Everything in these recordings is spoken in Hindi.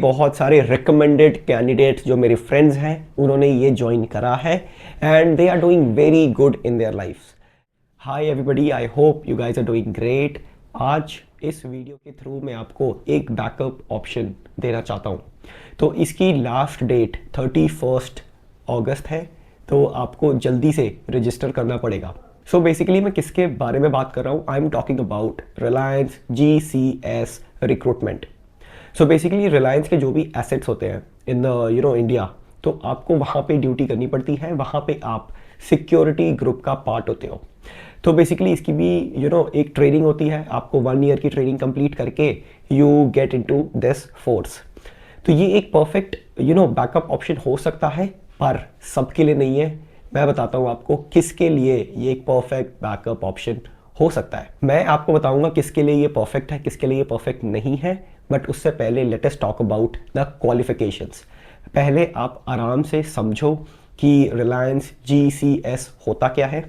बहुत सारे रिकमेंडेड कैंडिडेट्स जो मेरे फ्रेंड्स हैं उन्होंने ये ज्वाइन करा है and they are doing very good in their lifes. Hi everybody, I hope you guys are doing great. आज इस वीडियो के थ्रू मैं आपको एक बैकअप ऑप्शन देना चाहता हूँ। तो इसकी लास्ट डेट 31 अगस्त है, तो आपको जल्दी से रजिस्टर करना पड़ेगा। सो बेसिकली मैं किसके बारे में बात कर रहा हूँ? I am talking about Reliance GCS recruitment. So basically Reliance के जो भी एसेट्स होते हैं इन इंडिया, तो आपको वहाँ पे ड्यूटी करनी पड़ती है, वहाँ पे आप सिक्योरिटी ग्रुप का पार्ट होते हो। तो बेसिकली इसकी भी एक ट्रेनिंग होती है, आपको 1 ईयर की ट्रेनिंग कंप्लीट करके you get into this force. तो ये एक परफेक्ट बैकअप ऑप्शन हो सकता है, पर सबके लिए नहीं है। मैं बताता हूँ आपको किसके लिए ये एक परफेक्ट बैकअप ऑप्शन हो सकता है। मैं आपको बताऊंगा किसके लिए ये परफेक्ट है, किसके लिए ये परफेक्ट नहीं है। बट उससे पहले let us talk about the qualifications. पहले आप आराम से समझो कि रिलायंस GCS होता क्या है,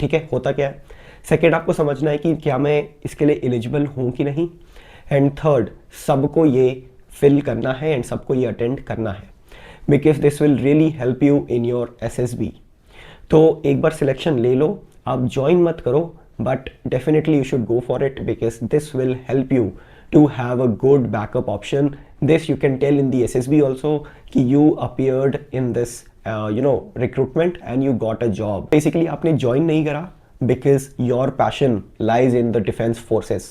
ठीक है, होता क्या है। सेकेंड, आपको समझना है कि क्या मैं इसके लिए एलिजिबल हूँ कि नहीं। एंड थर्ड, सबको ये फिल करना है एंड सबको ये अटेंड करना है, because this will really help you in your SSB। तो एक बार सिलेक्शन ले लो, आप ज्वाइन मत करो, but definitely you should go for it because this will help you to have a good backup option. This you can tell in the SSB also कि you appeared in this recruitment and you got a job. Basically आपने join नहीं करा because your passion lies in the defense forces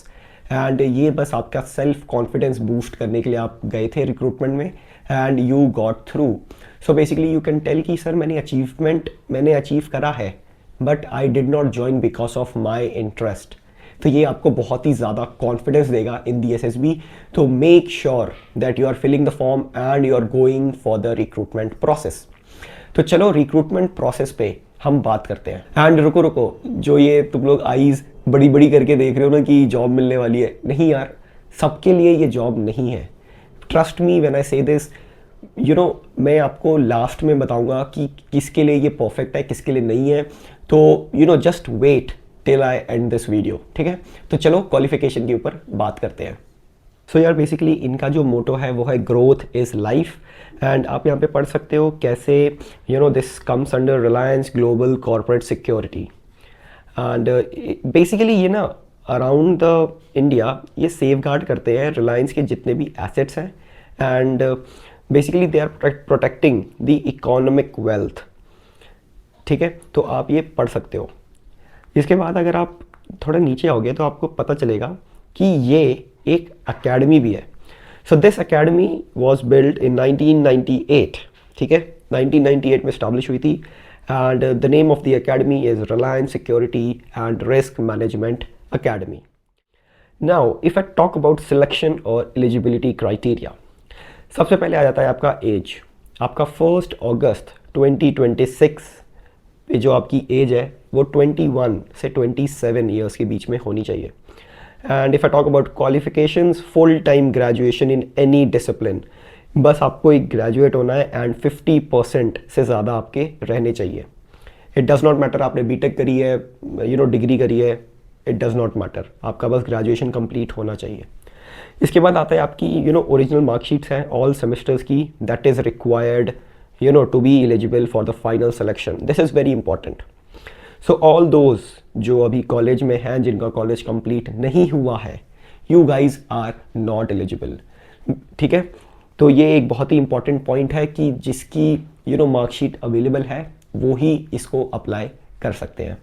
and ये बस आपका self confidence boost करने के लिए आप गए थे recruitment में and you got through. So basically you can tell कि सर मैंने achieve करा है but I did not join because of my interest. तो ये आपको बहुत ही ज़्यादा कॉन्फिडेंस देगा इन दी SSB। तो make sure that you are filling the form and you are going for the recruitment process. तो चलो रिक्रूटमेंट प्रोसेस पे हम बात करते हैं। एंड रुको, जो ये तुम लोग आईज बड़ी बड़ी करके देख रहे हो ना कि जॉब मिलने वाली है, नहीं यार, सबके लिए ये जॉब नहीं है। ट्रस्ट मी व्हेन आई से दिस, मैं आपको लास्ट में बताऊंगा कि किसके लिए ये परफेक्ट है, किसके लिए नहीं है। तो just wait till I end this video, ठीक है। तो चलो क्वालिफिकेशन के ऊपर बात करते हैं। सो यार बेसिकली इनका जो मोटो है वो है ग्रोथ इज लाइफ। एंड आप यहाँ पे पढ़ सकते हो कैसे this comes under Reliance global corporate security. And basically ये ना अराउंड द इंडिया ये सेफ गार्ड करते हैं रिलायंस के जितने भी एसेट्स हैं। And basically they are protecting the economic wealth, ठीक है। तो आप ये पढ़ सकते हो। इसके बाद अगर आप थोड़ा नीचे आओगे तो आपको पता चलेगा कि ये एक एकेडमी भी है। So this academy was build in 1998, ठीक है, 1998 में स्टैब्लिश हुई थी। And the name of the academy is Reliance security and risk management academy. Now if I talk about selection और एलिजिबिलिटी क्राइटेरिया, सबसे पहले आ जाता है आपका एज। आपका 1 अगस्त 2026 पे जो आपकी एज है वो 21 से 27 ईयर्स के बीच में होनी चाहिए। And if I talk about qualifications, full time graduation in any discipline, बस आपको एक ग्रेजुएट होना है एंड 50% से ज़्यादा आपके रहने चाहिए। इट डज़ नॉट मैटर आपने बीटेक करी है, डिग्री करी है, इट डज़ नॉट मैटर, आपका बस ग्रेजुएशन कंप्लीट होना चाहिए। इसके बाद आता है आपकी ओरिजिनल मार्कशीट्स हैं ऑल सेमेस्टर्स की, that is required to be eligible for the final selection. This is very important. So all those जो अभी कॉलेज में हैं, जिनका कॉलेज कंप्लीट नहीं हुआ है, you guys are not eligible, ठीक है। तो ये एक बहुत ही इंपॉर्टेंट पॉइंट है कि जिसकी मार्कशीट अवेलेबल है वो ही इसको अप्लाई कर सकते हैं।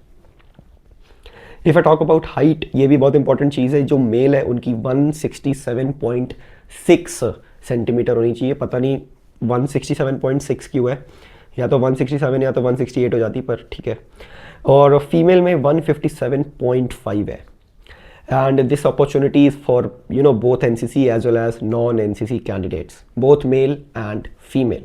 If I talk about height, ये भी बहुत इंपॉर्टेंट चीज़ है। जो मेल है उनकी 167.6 सेंटीमीटर होनी चाहिए। पता नहीं 167.6 क्यों है, या तो 167 या तो 168 हो जाती, पर ठीक है। और फीमेल में 157.5 है। And this opportunity is for both NCC as well as non NCC candidates, both male and female.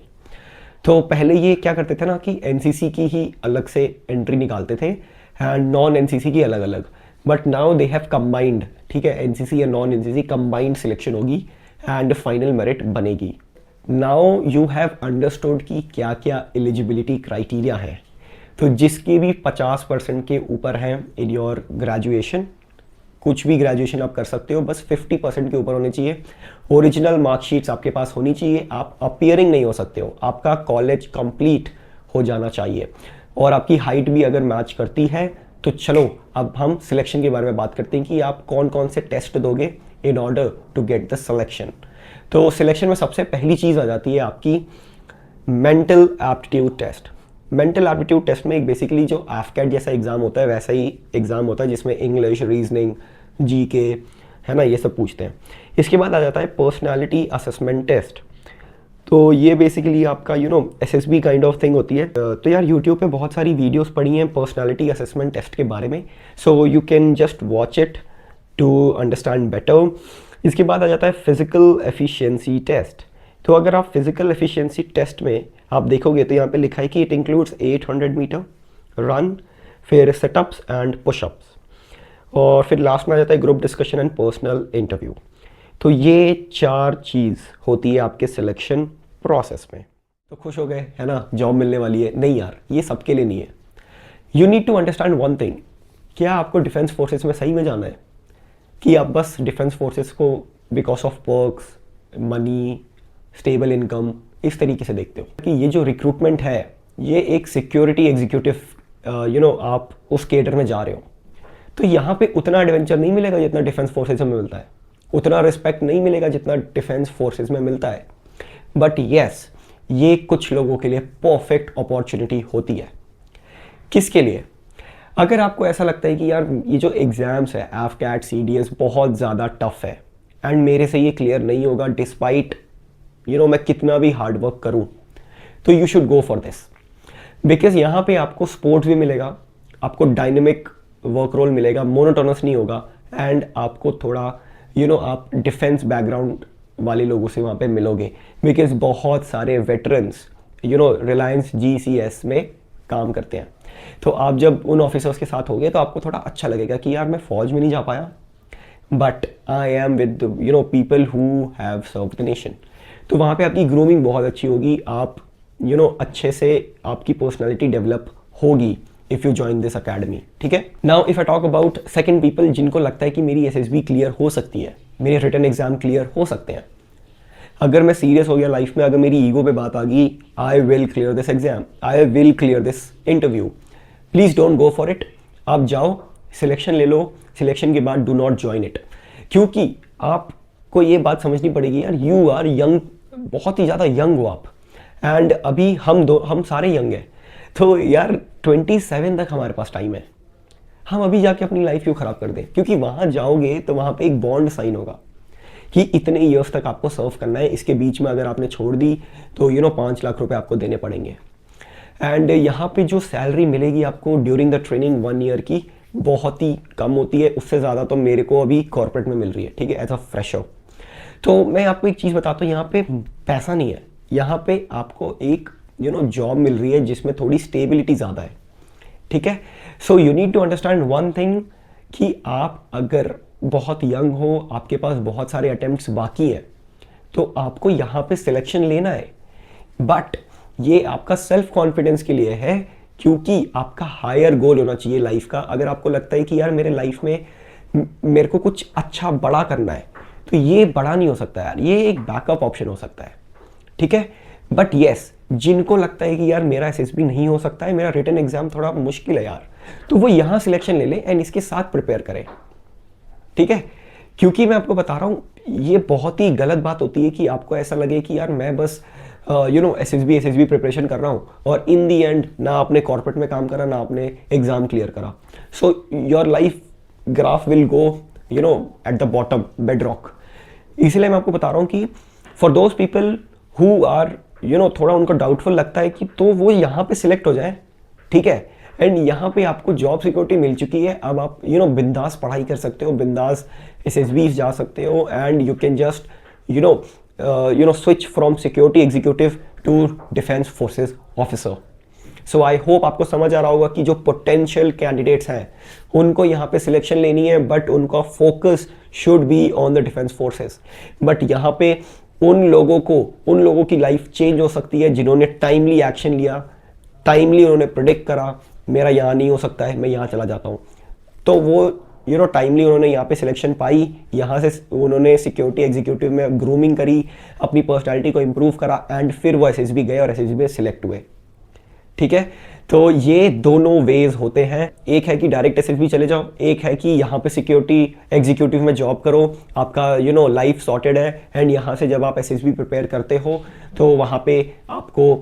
तो पहले ये क्या करते थे ना कि NCC की ही अलग से एंट्री निकालते थे एंड नॉन NCC की अलग अलग, but now they have combined, ठीक है। NCC या नॉन NCC कंबाइंड सिलेक्शन होगी एंड फाइनल मेरिट बनेगी। नाउ यू हैव अंडरस्टूड कि क्या क्या एलिजिबिलिटी क्राइटेरिया है। तो जिसके भी 50% के ऊपर हैं इन योर ग्रेजुएशन, कुछ भी ग्रेजुएशन आप कर सकते हो, बस 50% के ऊपर होने चाहिए। ओरिजिनल मार्कशीट्स आपके पास होनी चाहिए। आप अपीयरिंग नहीं हो सकते हो, आपका कॉलेज कंप्लीट हो जाना चाहिए और आपकी हाइट भी अगर मैच करती है तो चलो अब हम सिलेक्शन के बारे में बात करते हैं कि आप कौन कौन से टेस्ट दोगे in order to get the selection. तो सिलेक्शन में सबसे पहली चीज़ आ जाती है आपकी mental aptitude test. Mental aptitude test में एक बेसिकली जो एफकेट जैसा एग्ज़ाम होता है वैसा ही एग्ज़ाम होता है, जिसमें इंग्लिश, रीजनिंग, जीके, है ना, ये सब पूछते हैं। इसके बाद आ जाता है पर्सनालिटी असेसमेंट टेस्ट। तो ये बेसिकली आपका एसएसबी काइंड ऑफ थिंग होती है। तो यार यूट्यूब पे बहुत सारी वीडियोस पड़ी हैं पर्सनालिटी असेसमेंट टेस्ट के बारे में, so you can just watch it to understand better. इसके बाद आ जाता है फिजिकल एफिशिएंसी टेस्ट। तो अगर आप फिजिकल एफिशिएंसी टेस्ट में आप देखोगे तो यहाँ पे लिखा है कि इट इंक्लूड्स 800 मीटर रन, फिर सेटअप्स एंड पुशअप्स, और फिर लास्ट में आ जाता है group discussion and personal interview. तो ये 4 चीज़ होती है आपके सिलेक्शन प्रोसेस में। तो खुश हो गए, है ना, जॉब मिलने वाली है? नहीं यार, ये सबके लिए नहीं है। You need to understand one thing, क्या आपको डिफेंस फोर्सेस में सही में जाना है कि आप बस डिफेंस फोर्सेस को because of works, money, stable income इस तरीके से देखते हो? कि ये जो रिक्रूटमेंट है ये एक सिक्योरिटी एग्जीक्यूटिव आप उस कैडर में जा रहे हो, तो यहाँ पे उतना एडवेंचर नहीं मिलेगा जितना डिफेंस फोर्सेस में मिलता है, उतना रिस्पेक्ट नहीं मिलेगा जितना डिफेंस फोर्सेस में मिलता है। बट यस, ये कुछ लोगों के लिए परफेक्ट अपॉर्चुनिटी होती है। किसके लिए? अगर आपको ऐसा लगता है कि यार ये जो एग्ज़ाम्स है एफकैट, सीडीएस बहुत ज़्यादा टफ है एंड मेरे से ये क्लियर नहीं होगा डिस्पाइट मैं कितना भी हार्ड वर्क करूँ, तो you should go for this. Because यहाँ पे आपको स्पोर्ट्स भी मिलेगा, आपको डायनेमिक वर्क रोल मिलेगा, मोनोटोनस नहीं होगा, एंड आपको थोड़ा आप डिफेंस बैकग्राउंड वाले लोगों से वहाँ पे मिलोगे। बिकॉज बहुत सारे वेटरन्स रिलायंस GCS में काम करते हैं, तो आप जब उन ऑफिसर्स के साथ होगे तो आपको थोड़ा अच्छा लगेगा कि यार मैं फौज में नहीं जा पाया but I am with people who have served the nation. तो वहाँ पे आपकी ग्रूमिंग बहुत अच्छी होगी, आप अच्छे से आपकी पर्सनालिटी डेवलप होगी if you join this academy. ठीक है, now if I talk about second people जिनको लगता है कि मेरी SSB क्लियर हो सकती है, मेरे रिटन एग्जाम क्लियर हो सकते हैं। अगर मैं सीरियस हो गया लाइफ में, अगर मेरी ईगो पे बात आ गई, I will clear this exam, I will clear this interview, please don't go for it. आप जाओ, सिलेक्शन ले लो, सिलेक्शन के बाद डू नॉट ज्वाइन इट, क्योंकि आपको ये बात समझनी पड़ेगी यार, यू आर यंग, बहुत ही ज़्यादा यंग हो आप, एंड अभी हम सारे यंग हैं, तो यार 27 तक हमारे पास टाइम है। हम अभी जाके अपनी लाइफ क्यों ख़राब कर दें? क्योंकि वहाँ जाओगे तो वहाँ पे एक बॉन्ड साइन होगा कि इतने ईयर्स तक आपको सर्व करना है, इसके बीच में अगर आपने छोड़ दी तो 5 लाख रुपए आपको देने पड़ेंगे। एंड यहाँ पे जो सैलरी मिलेगी आपको ड्यूरिंग द ट्रेनिंग 1 ईयर की बहुत ही कम होती है, उससे ज़्यादा तो मेरे को अभी कॉर्पोरेट में मिल रही है, ठीक है, एज अ फ्रेशर। तो मैं आपको एक चीज़ बताता हूँ, यहाँ पे पैसा नहीं है, यहाँ पे आपको एक जॉब मिल रही है जिसमें थोड़ी स्टेबिलिटी ज़्यादा है। ठीक है, so you need to understand one thing कि आप अगर बहुत यंग हो, आपके पास बहुत सारे अटेम्प्ट्स बाकी हैं, तो आपको यहाँ पे सिलेक्शन लेना है, बट ये आपका सेल्फ कॉन्फिडेंस के लिए है, क्योंकि आपका हायर गोल होना चाहिए लाइफ का। अगर आपको लगता है कि यार मेरे लाइफ में मेरे को कुछ अच्छा बड़ा करना है, तो ये बड़ा नहीं हो सकता यार, ये एक बैकअप ऑप्शन हो सकता है। ठीक है, बट येस, जिनको लगता है कि यार मेरा SSB नहीं हो सकता है, मेरा रिटन एग्जाम थोड़ा मुश्किल है यार, तो वो यहाँ सिलेक्शन ले ले एंड इसके साथ प्रिपेयर करें। ठीक है, क्योंकि मैं आपको बता रहा हूँ ये बहुत ही गलत बात होती है कि आपको ऐसा लगे कि यार मैं बस SSB प्रिपरेशन कर रहा हूँ और इन दी एंड ना आपने कॉर्पोरेट में काम करा, ना आपने एग्जाम क्लियर करा, so your life graph will go at the bottom, bedrock. इसलिए मैं आपको बता रहा हूँ कि for those people who are थोड़ा उनको डाउटफुल लगता है कि तो वो यहाँ पे सिलेक्ट हो जाए। ठीक है, एंड यहाँ पे आपको जॉब सिक्योरिटी मिल चुकी है, अब आप बिंदास पढ़ाई कर सकते हो, बिंदास SSB जा सकते हो, and you can just switch from security executive to defence forces officer. So I hope आपको समझ आ रहा होगा कि जो पोटेंशियल कैंडिडेट्स हैं उनको यहाँ पे सिलेक्शन लेनी है, बट उनका focus should be on the defence forces. But यहाँ पे उन लोगों की लाइफ चेंज हो सकती है जिन्होंने टाइमली एक्शन लिया, टाइमली उन्होंने प्रेडिक्ट करा मेरा यहाँ नहीं हो सकता है, मैं यहाँ चला जाता हूँ, तो वो टाइमली उन्होंने यहाँ पे सिलेक्शन पाई, यहाँ से उन्होंने सिक्योरिटी एग्जीक्यूटिव में ग्रूमिंग करी, अपनी पर्सनालिटी को इम्प्रूव करा एंड फिर वो एसएसबी गए और एसएसबी में सिलेक्ट हुए। ठीक है, तो ये दोनों वेज होते हैं। एक है कि डायरेक्ट एसएसबी चले जाओ, एक है कि यहाँ पे सिक्योरिटी एग्जीक्यूटिव में जॉब करो, आपका लाइफ सॉर्टेड है एंड यहाँ से जब आप एसएसबी प्रिपेयर करते हो तो वहाँ पे आपको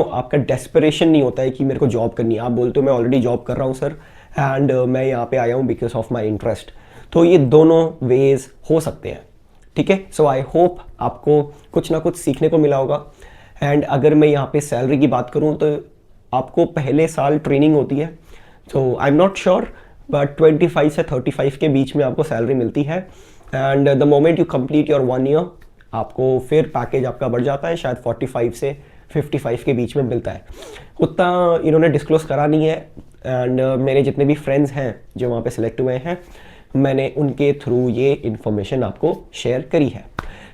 आपका डेस्परेशन नहीं होता है कि मेरे को जॉब करनी है। आप बोलते हो मैं ऑलरेडी जॉब कर रहा हूँ सर एंड मैं यहाँ पे आया हूँ बिकॉज ऑफ माई इंटरेस्ट। तो ये दोनों वेज हो सकते हैं। ठीक है, सो आई होप आपको कुछ ना कुछ सीखने को मिला होगा। एंड अगर मैं यहाँ पे सैलरी की बात करूँ तो आपको पहले साल ट्रेनिंग होती है, तो I am not sure but 25 से 35 के बीच में आपको सैलरी मिलती है। And the moment you complete your 1 year आपको फिर पैकेज आपका बढ़ जाता है, शायद 45 से 55 के बीच में मिलता है। उतना इन्होंने डिस्क्लोज करा नहीं है एंड मेरे जितने भी फ्रेंड्स हैं जो वहाँ पे सिलेक्ट हुए हैं, मैंने उनके थ्रू ये इन्फॉर्मेशन आपको शेयर करी है।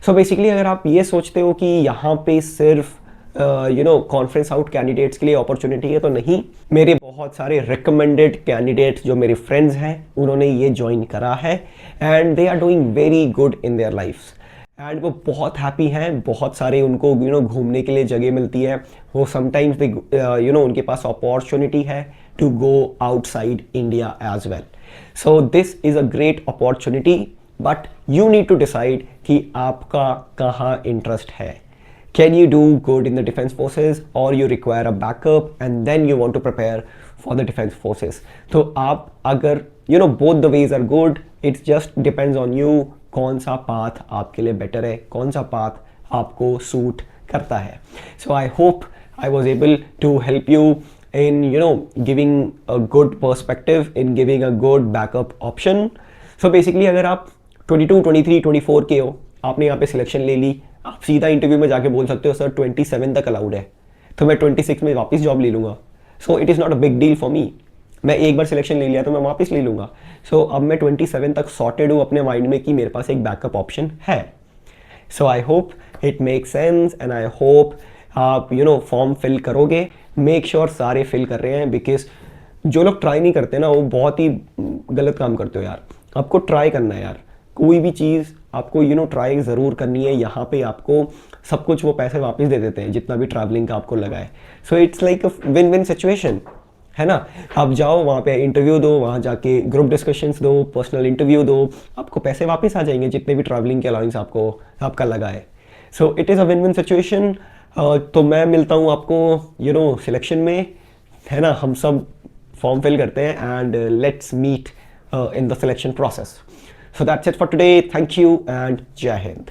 सो बेसिकली अगर आप ये सोचते हो कि यहाँ पे सिर्फ कॉन्फ्रेंस आउट कैंडिडेट्स के लिए अपॉर्चुनिटी है, तो नहीं, मेरे बहुत सारे रिकमेंडेड कैंडिडेट्स जो मेरे फ्रेंड्स हैं उन्होंने ये ज्वाइन करा है and they are doing very good in their lifes and वो बहुत हैप्पी हैं। बहुत सारे उनको घूमने के लिए जगह मिलती है, वो समटाइम्स दे उनके पास अपॉर्चुनिटी है to go outside India as well. So this is a great opportunity but you need to decide कि आपका कहाँ इंटरेस्ट है। Can you do good in the defense forces or you require a backup and then you want to prepare for the defense forces? तो आप अगर both the ways are good, it just depends on you कौन सा path आपके लिए better है, कौन सा path आपको suit करता है। So I hope I was able to help you in giving a good perspective, in giving a good backup option. So basically अगर आप 22, 23, 24 के हो, आपने यहाँ पे सिलेक्शन ले ली, आप सीधा इंटरव्यू में जाके बोल सकते हो सर 27 तक अलाउड है, तो मैं 26 में वापस जॉब ले लूँगा। So it is not a big deal for me. मैं एक बार सिलेक्शन ले लिया तो मैं वापस ले लूँगा। सो अब मैं 27 तक सॉर्टेड हूँ अपने माइंड में कि मेरे पास एक बैकअप ऑप्शन है। So I hope it make sense and I hope आप फॉर्म फिल करोगे। मेक श्योर सारे फिल कर रहे हैं, बिकॉज जो लोग ट्राई नहीं करते ना वो बहुत ही गलत काम करते हो यार। आपको ट्राई करना है यार, कोई भी चीज़ आपको ट्राई ज़रूर करनी है। यहाँ पे आपको सब कुछ वो पैसे वापस दे देते हैं जितना भी ट्रैवलिंग का आपको लगा है। So it's like a win win situation, है ना। आप जाओ वहाँ पे इंटरव्यू दो, वहाँ जाके ग्रुप डिस्कशंस दो, पर्सनल इंटरव्यू दो, आपको पैसे वापस आ जाएंगे जितने भी ट्रैवलिंग के अलाउंस आपका लगा है। So it is a win win situation. तो मैं मिलता हूँ आपको सिलेक्शन में, है ना। हम सब फॉर्म फिल करते हैं and let's meet in the selection process. So that's it for today. Thank you and Jai Hind.